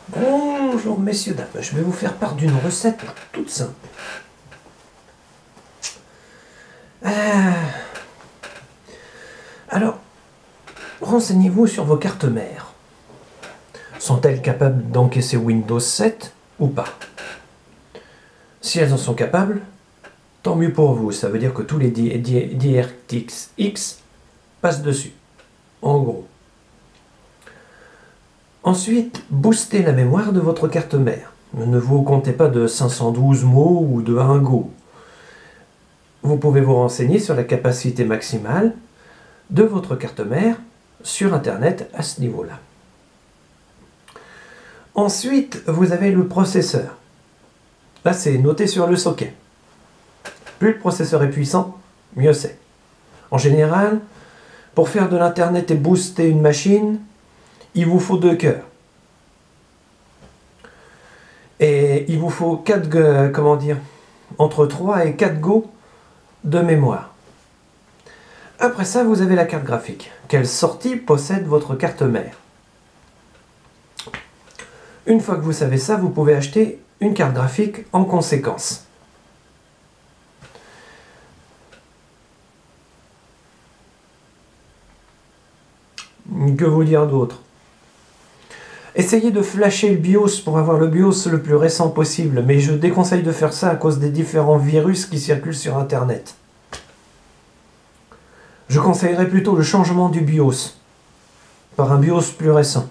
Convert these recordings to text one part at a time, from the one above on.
Bonjour messieurs, dames, je vais vous faire part d'une recette toute simple. Alors, renseignez-vous sur vos cartes mères. Sont-elles capables d'encaisser Windows 7 ou pas? Si elles en sont capables, tant mieux pour vous, ça veut dire que tous les DirectX X passent dessus, en gros. Ensuite, boostez la mémoire de votre carte mère. Ne vous comptez pas de 512 mots ou de 1 Go. Vous pouvez vous renseigner sur la capacité maximale de votre carte mère sur Internet à ce niveau-là. Ensuite, vous avez le processeur. Là, c'est noté sur le socket. Plus le processeur est puissant, mieux c'est. En général, pour faire de l'Internet et booster une machine, il vous faut 2 cœurs. Et il vous faut 4, entre 3 et 4 Go de mémoire. Après ça, vous avez la carte graphique. Quelle sortie possède votre carte mère? Une fois que vous savez ça, vous pouvez acheter une carte graphique en conséquence. Que vous dire d'autre? Essayez de flasher le BIOS pour avoir le BIOS le plus récent possible, mais je déconseille de faire ça à cause des différents virus qui circulent sur Internet. Je conseillerais plutôt le changement du BIOS par un BIOS plus récent.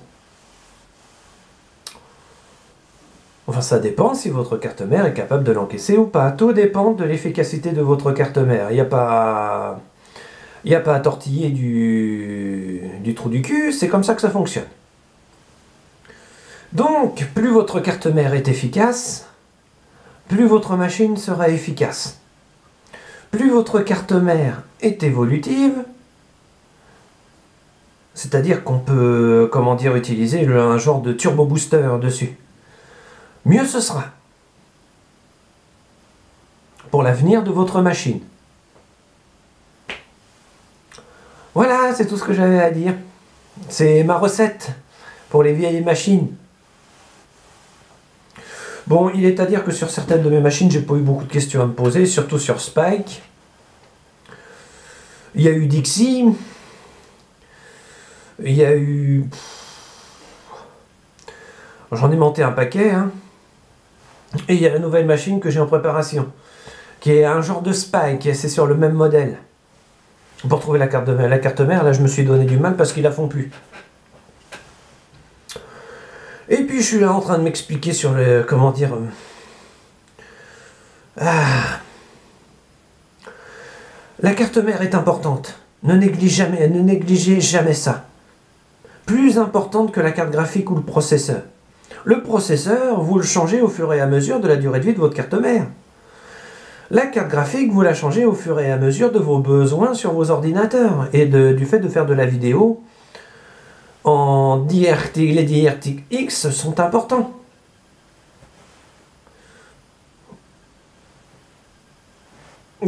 Enfin, ça dépend si votre carte mère est capable de l'encaisser ou pas. Tout dépend de l'efficacité de votre carte mère. Il n'y a pas à tortiller du trou du cul, c'est comme ça que ça fonctionne. Donc, plus votre carte mère est efficace, plus votre machine sera efficace. Plus votre carte mère est évolutive, c'est-à-dire qu'on peut, utiliser un genre de turbo booster dessus, mieux ce sera pour l'avenir de votre machine. Voilà, c'est tout ce que j'avais à dire. C'est ma recette pour les vieilles machines. Bon, il est à dire que sur certaines de mes machines, j'ai pas eu beaucoup de questions à me poser, surtout sur Spike. Il y a eu Dixie. Il y a eu... J'en ai monté un paquet, hein. Et il y a la nouvelle machine que j'ai en préparation, qui est un genre de Spike, c'est sur le même modèle. Pour trouver la carte mère, là je me suis donné du mal parce qu'ils la font plus. Et puis je suis là en train de m'expliquer sur le... La carte mère est importante. Ne négligez jamais ça. Plus importante que la carte graphique ou le processeur. Le processeur, vous le changez au fur et à mesure de la durée de vie de votre carte mère. La carte graphique, vous la changez au fur et à mesure de vos besoins sur vos ordinateurs et du fait de faire de la vidéo. Les DirectX sont importants.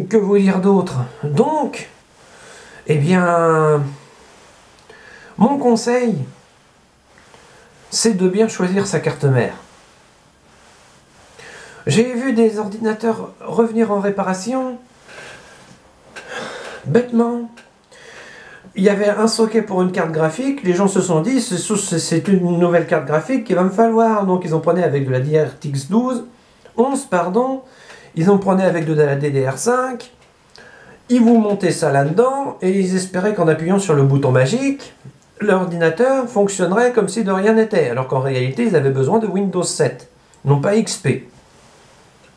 Que vous dire d'autre? Donc, eh bien, mon conseil, c'est de bien choisir sa carte mère. J'ai vu des ordinateurs revenir en réparation, bêtement. Il y avait un socket pour une carte graphique, les gens se sont dit, c'est une nouvelle carte graphique qu'il va me falloir. Donc ils en prenaient avec de la DirectX 11, pardon, ils en prenaient avec de la DDR5, ils vous montaient ça là-dedans, et ils espéraient qu'en appuyant sur le bouton magique, l'ordinateur fonctionnerait comme si de rien n'était, alors qu'en réalité ils avaient besoin de Windows 7, non pas XP,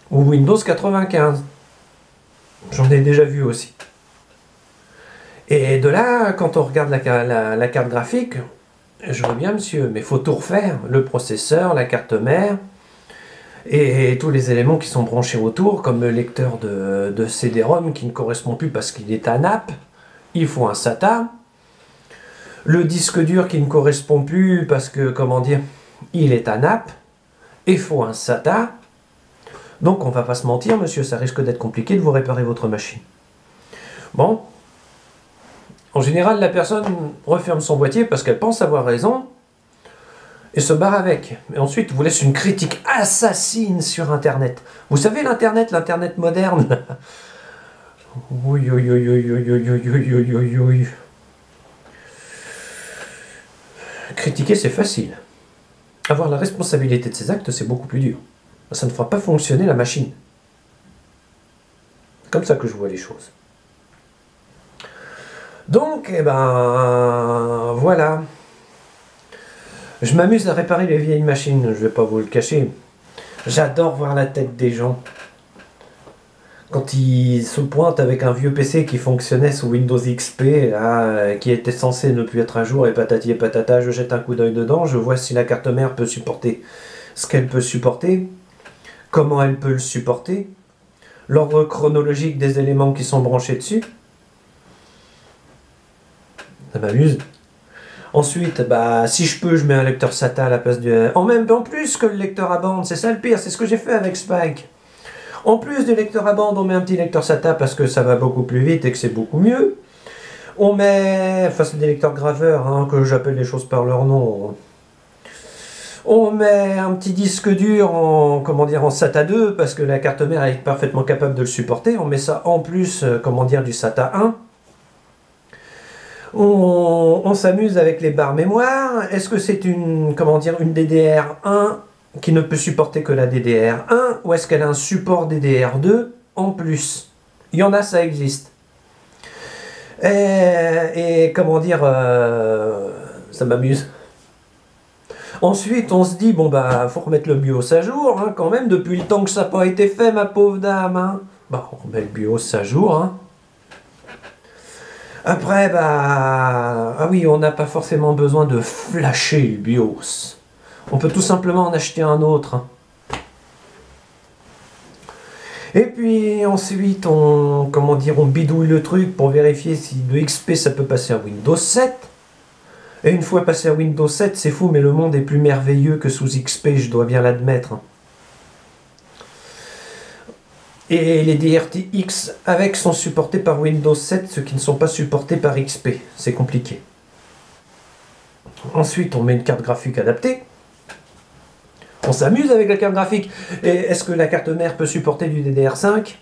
ou Windows 95. J'en ai déjà vu aussi. Et de là, quand on regarde la carte graphique, je veux bien monsieur, mais il faut tout refaire. Le processeur, la carte mère, et tous les éléments qui sont branchés autour, comme le lecteur de CD-ROM qui ne correspond plus parce qu'il est à nappe, il faut un SATA. Le disque dur qui ne correspond plus parce que, il est à nappe, il faut un SATA. Donc on va pas se mentir monsieur, ça risque d'être compliqué de vous réparer votre machine. Bon. En général, la personne referme son boîtier parce qu'elle pense avoir raison. et se barre avec. Et ensuite, vous laisse une critique assassine sur Internet. Vous savez, l'Internet moderne. Oui, oui, oui, oui, oui, oui, oui, oui, oui, oui. Critiquer, c'est facile. Avoir la responsabilité de ses actes, c'est beaucoup plus dur. Ça ne fera pas fonctionner la machine. C'est comme ça que je vois les choses. Donc, eh ben, voilà. Je m'amuse à réparer les vieilles machines, je vais pas vous le cacher. J'adore voir la tête des gens. Quand ils se pointent avec un vieux PC qui fonctionnait sous Windows XP, qui était censé ne plus être à jour, et patati et patata, je jette un coup d'œil dedans, je vois si la carte mère peut supporter ce qu'elle peut supporter, comment elle peut le supporter, l'ordre chronologique des éléments qui sont branchés dessus. Ça m'amuse. Ensuite, bah, si je peux, je mets un lecteur SATA à la place du... En plus que le lecteur à bande, c'est ça le pire, c'est ce que j'ai fait avec Spike. En plus du lecteur à bande, on met un petit lecteur SATA parce que ça va beaucoup plus vite et que c'est beaucoup mieux. On met... Enfin, c'est des lecteurs graveurs, hein, que j'appelle les choses par leur nom. On met un petit disque dur en, comment dire, en SATA 2 parce que la carte mère est parfaitement capable de le supporter. On met ça en plus, comment dire, du SATA 1. On s'amuse avec les barres mémoire. Est-ce que c'est une, comment dire, une DDR1 qui ne peut supporter que la DDR1 ou est-ce qu'elle a un support DDR2 en plus? Il y en a, ça existe. Et comment dire, ça m'amuse. Ensuite, on se dit, bon bah, faut remettre le BIOS à jour, hein, quand même, depuis le temps que ça n'a pas été fait, ma pauvre dame. Hein. Bah, on remet le BIOS à jour, hein. Après, bah... Ah oui, on n'a pas forcément besoin de flasher le BIOS. On peut tout simplement en acheter un autre. Hein. Et puis ensuite, on, comment dire, on bidouille le truc pour vérifier si de XP ça peut passer à Windows 7. Et une fois passé à Windows 7, c'est fou, mais le monde est plus merveilleux que sous XP, je dois bien l'admettre. Et les DRTX avec sont supportés par Windows 7, ceux qui ne sont pas supportés par XP. C'est compliqué. Ensuite, on met une carte graphique adaptée. On s'amuse avec la carte graphique. Et est-ce que la carte mère peut supporter du DDR5?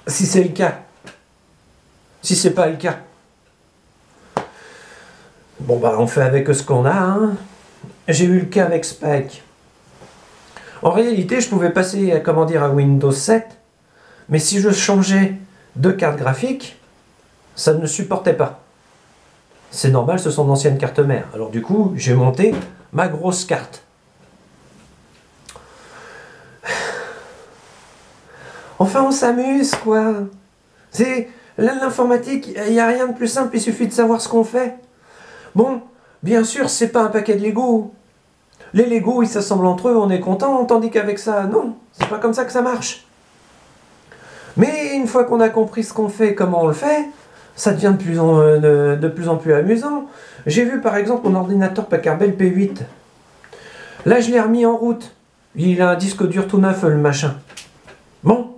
Si c'est le cas. Si c'est pas le cas. Bon bah on fait avec ce qu'on a. Hein. J'ai eu le cas avec Spike. En réalité, je pouvais passer, comment dire, à Windows 7, mais si je changeais de carte graphique, ça ne supportait pas. C'est normal, ce sont d'anciennes cartes mères. Alors du coup, j'ai monté ma grosse carte. Enfin, on s'amuse, quoi. C'est l'informatique, il n'y a rien de plus simple, il suffit de savoir ce qu'on fait. Bon, bien sûr, c'est pas un paquet de Lego. Les Lego, ils s'assemblent entre eux, on est content, tandis qu'avec ça, non, c'est pas comme ça que ça marche. Mais une fois qu'on a compris ce qu'on fait, comment on le fait, ça devient de plus en plus amusant. J'ai vu par exemple mon ordinateur Packard Bell P8. Là, je l'ai remis en route. Il a un disque dur tout neuf, le machin. Bon.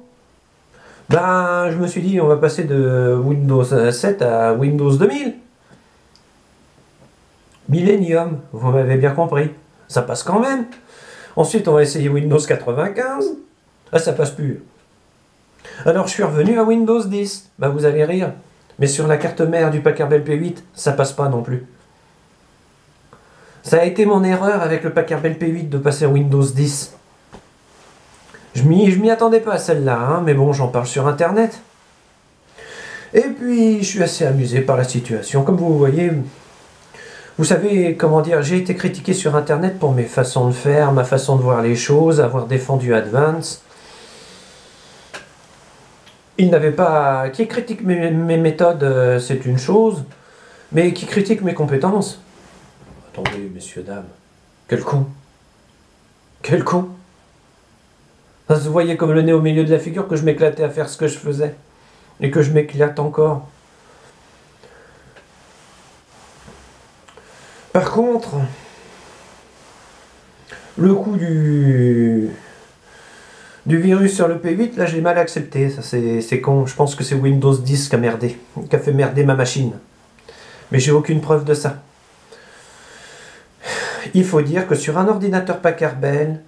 Ben, je me suis dit, on va passer de Windows 7 à Windows 2000. Millennium, vous m'avez bien compris. Ça passe quand même. Ensuite, on va essayer Windows 95. Ah, ça passe plus. Alors, je suis revenu à Windows 10. Bah, vous allez rire. Mais sur la carte mère du Packard Bell P8, ça passe pas non plus. Ça a été mon erreur avec le Packard Bell P8 de passer à Windows 10. Je m'y attendais pas à celle-là, hein, mais bon, j'en parle sur Internet. Et puis, je suis assez amusé par la situation. Comme vous voyez... Vous savez, comment dire, j'ai été critiqué sur Internet pour mes façons de faire, ma façon de voir les choses, avoir défendu Advance. Il n'avait pas... Qui critique mes méthodes, c'est une chose, mais qui critique mes compétences. Attendez, messieurs, dames. Quel con. Quel con. Ça se voyait comme le nez au milieu de la figure que je m'éclatais à faire ce que je faisais. Et que je m'éclate encore. Par contre, le coup du virus sur le P8, là j'ai mal accepté, ça c'est con, je pense que c'est Windows 10 qui a merdé, qui a fait merder ma machine. Mais j'ai aucune preuve de ça. Il faut dire que sur un ordinateur Packard Bell,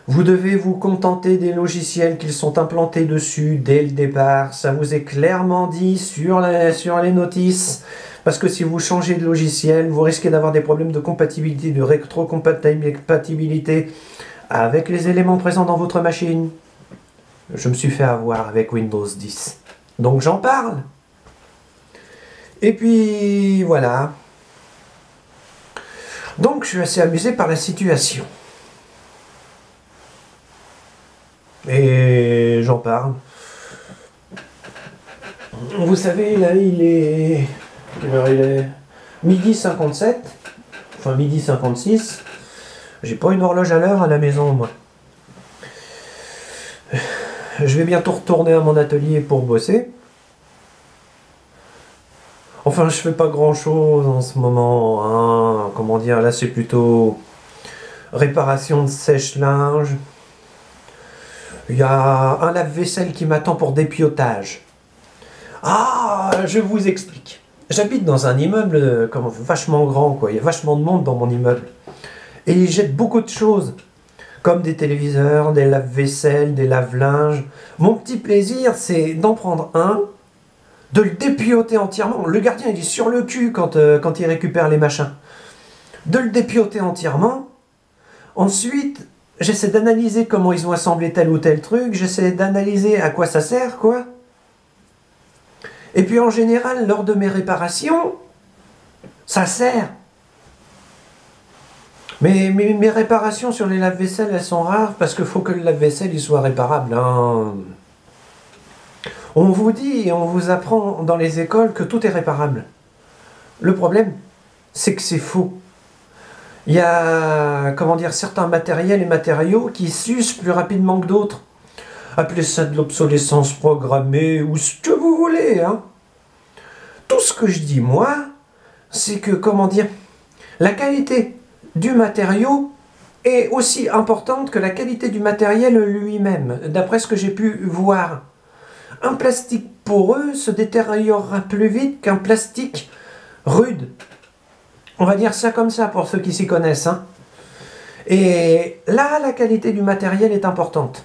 vous devez vous contenter des logiciels qui sont implantés dessus dès le départ. Ça vous est clairement dit sur les notices. Parce que si vous changez de logiciel, vous risquez d'avoir des problèmes de compatibilité, de rétrocompatibilité avec les éléments présents dans votre machine. Je me suis fait avoir avec Windows 10. Donc j'en parle. Et puis voilà. Donc je suis assez amusé par la situation. Et j'en parle. Vous savez, là, il est... Quelle heure il est? Midi 57. Enfin, midi 56. J'ai pas une horloge à l'heure à la maison, moi. Je vais bientôt retourner à mon atelier pour bosser. Enfin, je fais pas grand-chose en ce moment. Hein. Comment dire, là, c'est plutôt réparation de sèche-linge. Il y a un lave-vaisselle qui m'attend pour dépiotage. Ah, je vous explique. J'habite dans un immeuble vachement grand, quoi. Il y a vachement de monde dans mon immeuble. Et ils jettent beaucoup de choses, comme des téléviseurs, des lave-vaisselle, des lave-linges. Mon petit plaisir, c'est d'en prendre un, de le dépioter entièrement. Le gardien, il est sur le cul quand il récupère les machins. De le dépioter entièrement. Ensuite, j'essaie d'analyser comment ils ont assemblé tel ou tel truc. J'essaie d'analyser à quoi ça sert, quoi. Et puis en général, lors de mes réparations, ça sert. Mais mes réparations sur les lave-vaisselle, elles sont rares parce qu'il faut que le lave-vaisselle il soit réparable. Hein. On vous dit et on vous apprend dans les écoles que tout est réparable. Le problème, c'est que c'est faux. Il y a, comment dire, certains matériels et matériaux qui s'usent plus rapidement que d'autres. Appelez ça de l'obsolescence programmée ou ce que vous voulez. Hein. Tout ce que je dis, moi, c'est que, comment dire, la qualité du matériau est aussi importante que la qualité du matériel lui-même, d'après ce que j'ai pu voir. Un plastique poreux se détériorera plus vite qu'un plastique rude. On va dire ça comme ça pour ceux qui s'y connaissent. Hein. Et là, la qualité du matériel est importante.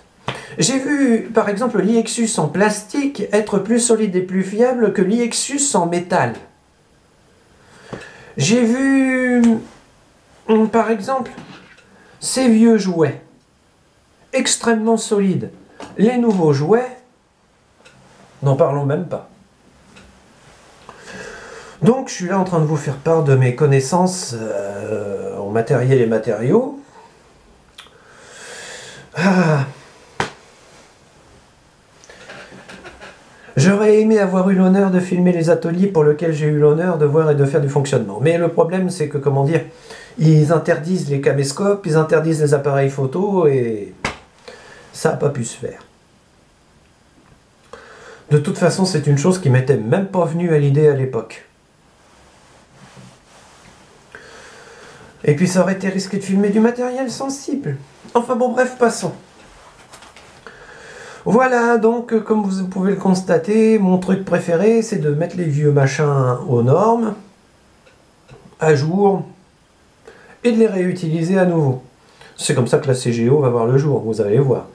J'ai vu, par exemple, l'Iexus en plastique être plus solide et plus fiable que l'Iexus en métal. J'ai vu, par exemple, ces vieux jouets, extrêmement solides. Les nouveaux jouets, n'en parlons même pas. Donc, je suis là en train de vous faire part de mes connaissances en matériel et matériaux. Ah. J'aurais aimé avoir eu l'honneur de filmer les ateliers pour lesquels j'ai eu l'honneur de voir et de faire du fonctionnement. Mais le problème, c'est que, comment dire, ils interdisent les caméscopes, ils interdisent les appareils photo et ça n'a pas pu se faire. De toute façon, c'est une chose qui m'était même pas venue à l'idée à l'époque. Et puis ça aurait été risqué de filmer du matériel sensible. Enfin bon, bref, passons. Voilà, donc, comme vous pouvez le constater, mon truc préféré, c'est de mettre les vieux machins aux normes, à jour, et de les réutiliser à nouveau. C'est comme ça que la CGO va voir le jour, vous allez voir.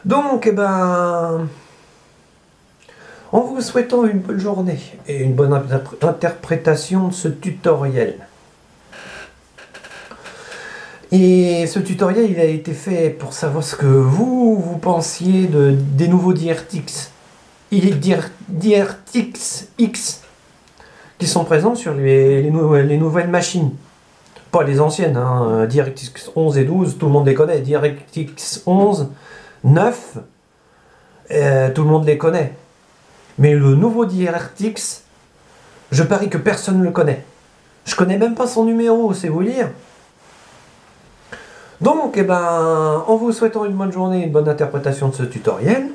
Donc, eh ben, en vous souhaitant une bonne journée et une bonne interprétation de ce tutoriel. Et ce tutoriel, il a été fait pour savoir ce que vous pensiez des nouveaux DirectX. DirectX X qui sont présents sur les nouvelles machines. Pas les anciennes, hein. DirectX 11 et 12, tout le monde les connaît. DirectX 11, 9, tout le monde les connaît. Mais le nouveau DirectX, je parie que personne ne le connaît. Je connais même pas son numéro, c'est vous dire. Donc, eh ben, en vous souhaitant une bonne journée et une bonne interprétation de ce tutoriel.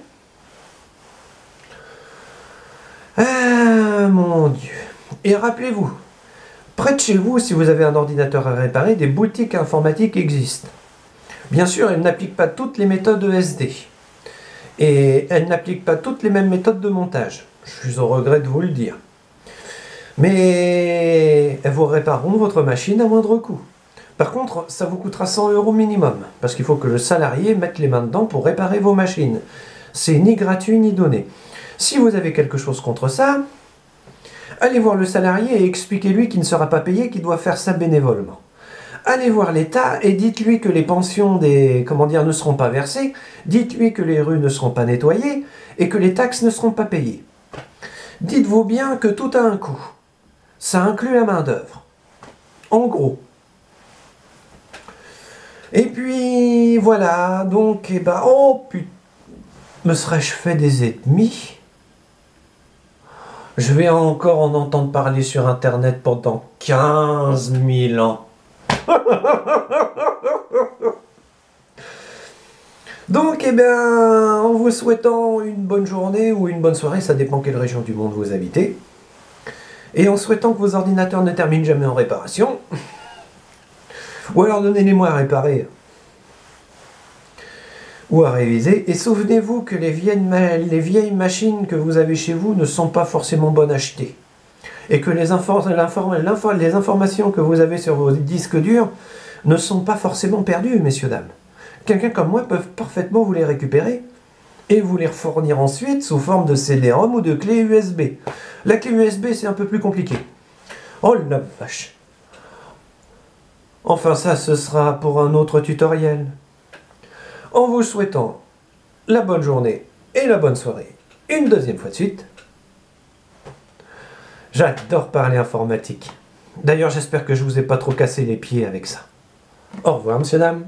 Ah, mon Dieu. Et rappelez-vous, près de chez vous, si vous avez un ordinateur à réparer, des boutiques informatiques existent. Bien sûr, elles n'appliquent pas toutes les méthodes ESD. Et elles n'appliquent pas toutes les mêmes méthodes de montage. Je suis au regret de vous le dire. Mais elles vous répareront votre machine à moindre coût. Par contre, ça vous coûtera 100 € minimum, parce qu'il faut que le salarié mette les mains dedans pour réparer vos machines. C'est ni gratuit ni donné. Si vous avez quelque chose contre ça, allez voir le salarié et expliquez-lui qu'il ne sera pas payé, qu'il doit faire ça bénévolement. Allez voir l'État et dites-lui que les pensions ne seront pas versées, dites-lui que les rues ne seront pas nettoyées et que les taxes ne seront pas payées. Dites-vous bien que tout a un coût. Ça inclut la main-d'œuvre. En gros. Et puis, voilà, donc, oh putain, me serais-je fait des ennemis? Je vais encore en entendre parler sur Internet pendant 15 000 ans. Donc, en vous souhaitant une bonne journée ou une bonne soirée, ça dépend quelle région du monde vous habitez, et en souhaitant que vos ordinateurs ne terminent jamais en réparation, ou alors donnez-les-moi à réparer, ou à réviser, et souvenez-vous que les vieilles machines que vous avez chez vous ne sont pas forcément bonnes à acheter, et que les informations que vous avez sur vos disques durs ne sont pas forcément perdues, messieurs, dames. Quelqu'un comme moi peut parfaitement vous les récupérer et vous les fournir ensuite sous forme de CD-ROM ou de clé USB. La clé USB, c'est un peu plus compliqué. Oh la vache! Enfin ça, ce sera pour un autre tutoriel. En vous souhaitant la bonne journée et la bonne soirée, une deuxième fois de suite. J'adore parler informatique. D'ailleurs, j'espère que je vous ai pas trop cassé les pieds avec ça. Au revoir, monsieur, dame.